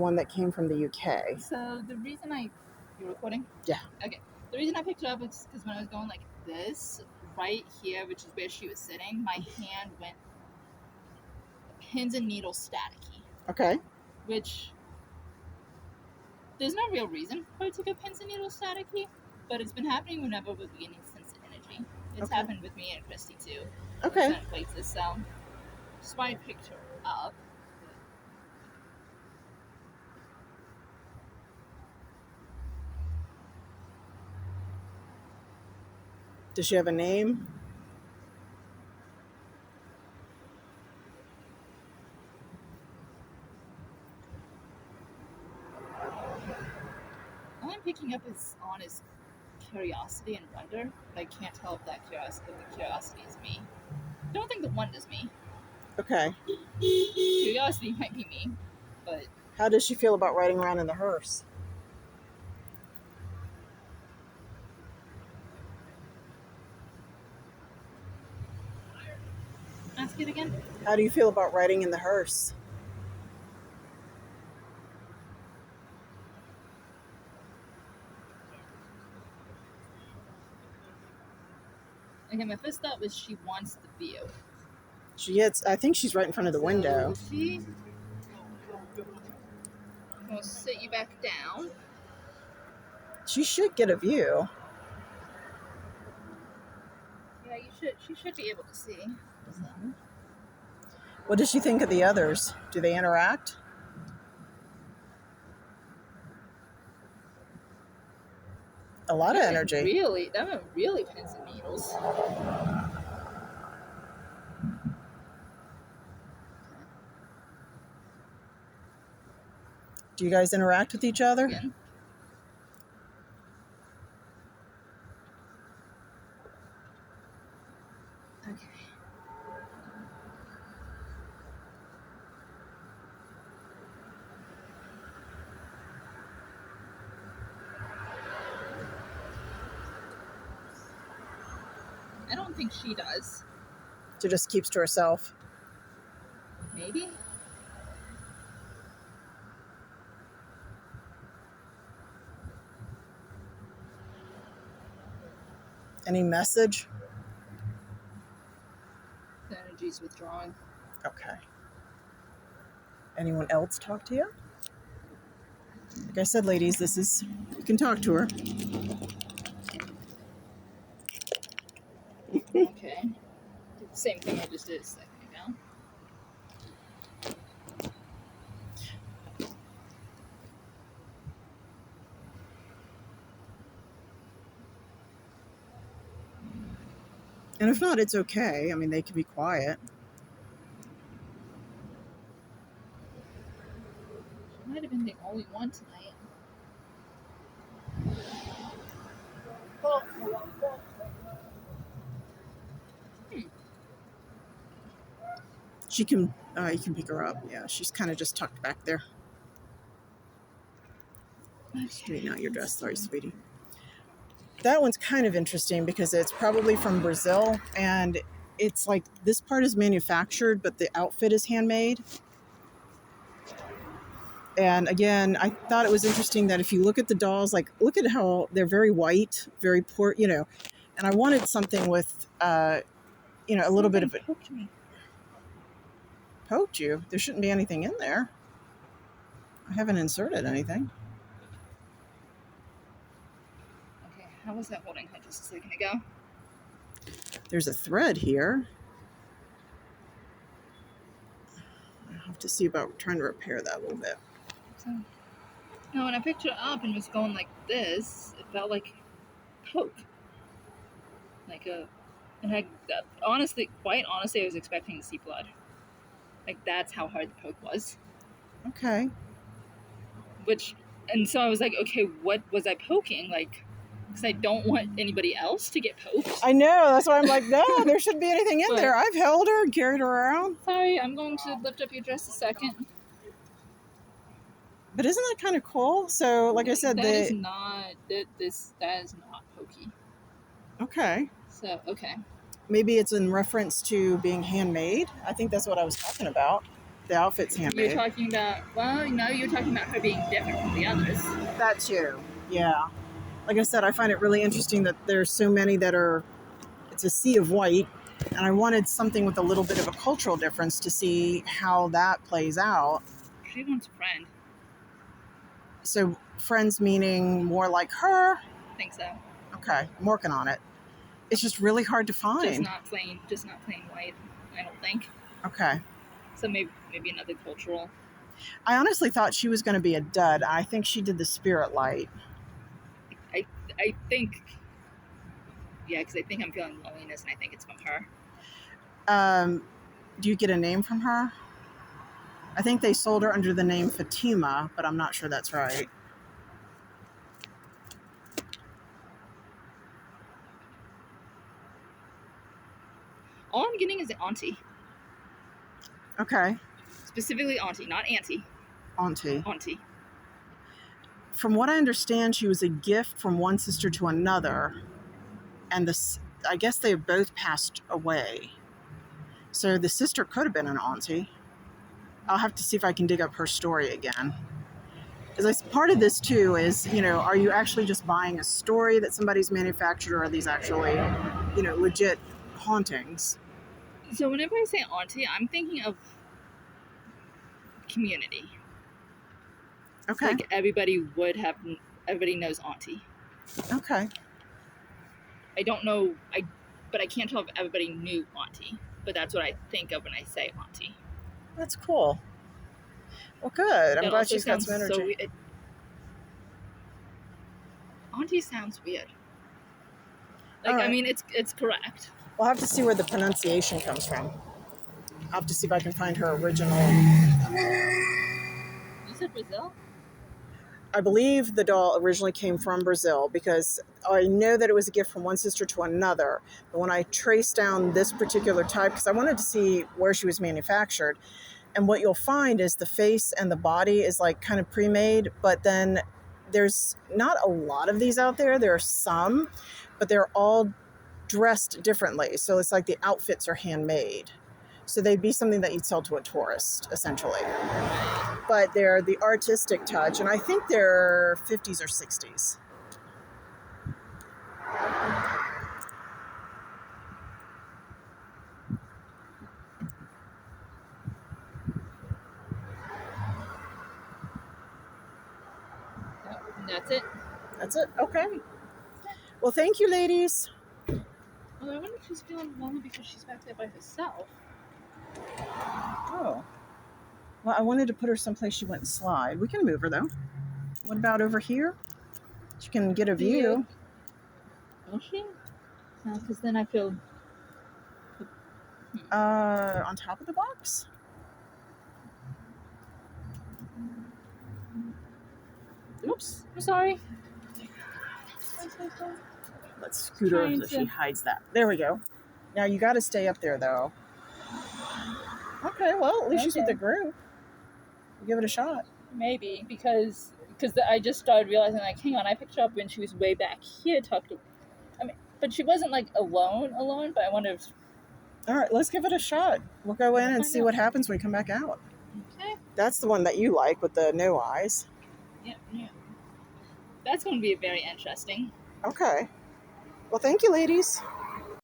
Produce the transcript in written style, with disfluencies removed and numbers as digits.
one that came from the UK. So the reason you're recording? Yeah. Okay. The reason I picked it up is because when I was going like this, right here, which is where she was sitting, my hand went pins and needles staticky. Okay. Which there's no real reason for it to go pins and needles staticky, but it's been happening whenever we're beginning to sense energy. It's happened with me and Christy too. Okay. Certain places, so that's why I picked her up. Does she have a name? All I'm picking up is curiosity and wonder, but I can't tell if the curiosity is me. I don't think the wonder's me. Okay. Curiosity might be me, but... How does she feel about riding around in the hearse? Ask it again? How do you feel about riding in the hearse? Okay, my first thought was she wants the view. I think she's right in front of the window. I'll sit you back down. She should get a view. Yeah, she should be able to see. What does she think of the others? Do they interact? A lot of energy. That went really pins and needles. Do you guys interact with each other? Again. Okay. I don't think she does. She just keeps to herself. Maybe. Any message? The energy's withdrawing. Okay. Anyone else talk to you? Like I said, ladies, you can talk to her. Okay. Did the same thing I just did a second ago. And if not, it's okay. I mean, they can be quiet. She might have been the only one tonight. She can, you can pick her up. Yeah, she's kind of just tucked back there. Straighten out your dress. Sorry, sweetie. That one's kind of interesting because it's probably from Brazil, and it's like this part is manufactured, but the outfit is handmade. And again, I thought it was interesting that if you look at the dolls, like look at how they're very white, very poor, you know, and I wanted something with, you know, a little bit of it. Poked you? There shouldn't be anything in there. I haven't inserted anything. Okay, how was that holding her just a second ago? There's a thread here. I'll have to see about trying to repair that a little bit. So, no, when I picked her up and was going like this, it felt like poke. Quite honestly, I was expecting to see blood. Like, that's how hard the poke was. Okay. And so I was like, okay, what was I poking? Like, because I don't want anybody else to get poked. I know, that's why I'm like, no, there shouldn't be anything in there. I've held her and carried her around. Sorry, I'm going to lift up your dress a second. But isn't that kind of cool? So, like I said, that is not pokey. Okay. So, okay. Maybe it's in reference to being handmade. I think that's what I was talking about. The outfit's You're handmade. talking about, well, no, you're talking about her being different from the others. That too. Yeah. Like I said, I find it really interesting that there's so many that are, it's a sea of white. And I wanted something with a little bit of a cultural difference to see how that plays out. She wants a friend. So friends meaning more like her? I think so. Okay, I'm working on it. It's just really hard to find. Just not plain white, I don't think. Okay. So maybe another cultural. I honestly thought she was going to be a dud. I think she did the spirit light. I think, yeah, because I think I'm feeling loneliness, and I think it's from her. Do you get a name from her? I think they sold her under the name Fatima, but I'm not sure that's right. All I'm getting is an auntie. Okay. Specifically auntie, not auntie. Auntie. Auntie. From what I understand, she was a gift from one sister to another, and I guess they have both passed away. So the sister could have been an auntie. I'll have to see if I can dig up her story again. Because part of this too is, are you actually just buying a story that somebody's manufactured, or are these actually, legit hauntings? So whenever I say auntie, I'm thinking of community. Okay. Like everybody knows auntie. Okay. I don't know, but I can't tell if everybody knew auntie. But that's what I think of when I say auntie. That's cool. Well, good. I'm glad she's got some energy. So auntie sounds weird. Like, right. I mean, it's correct. We'll have to see where the pronunciation comes from. I'll have to see if I can find her original. You said Brazil? I believe the doll originally came from Brazil, because I know that it was a gift from one sister to another. But when I traced down this particular type, because I wanted to see where she was manufactured, and what you'll find is the face and the body is like kind of pre-made, but then there's not a lot of these out there. There are some, but they're all dressed differently. So it's like the outfits are handmade. So they'd be something that you'd sell to a tourist, essentially. But they're the artistic touch, and I think they're 50s or 60s. That's it? That's it? Okay. Well, thank you, ladies. Well, I wonder if she's feeling lonely because she's back there by herself. Oh. Well, I wanted to put her someplace she wouldn't slide. We can move her, though. What about over here? She can get a view. Will she? No, because then I feel... On top of the box? Oops, I'm sorry. Let's scoot her so she hides that. There we go. Now you got to stay up there, though. Okay, well, at least she's with the group. We'll give it a shot. Maybe, because I just started realizing, like, hang on, I picked her up when she was way back here tucked away. I mean, but she wasn't, like, alone, but I wonder if... All right, let's give it a shot. We'll go in and see what happens when we come back out. Okay. That's the one that you like with the no eyes. Yeah. That's going to be very interesting. Okay. Well, thank you, ladies.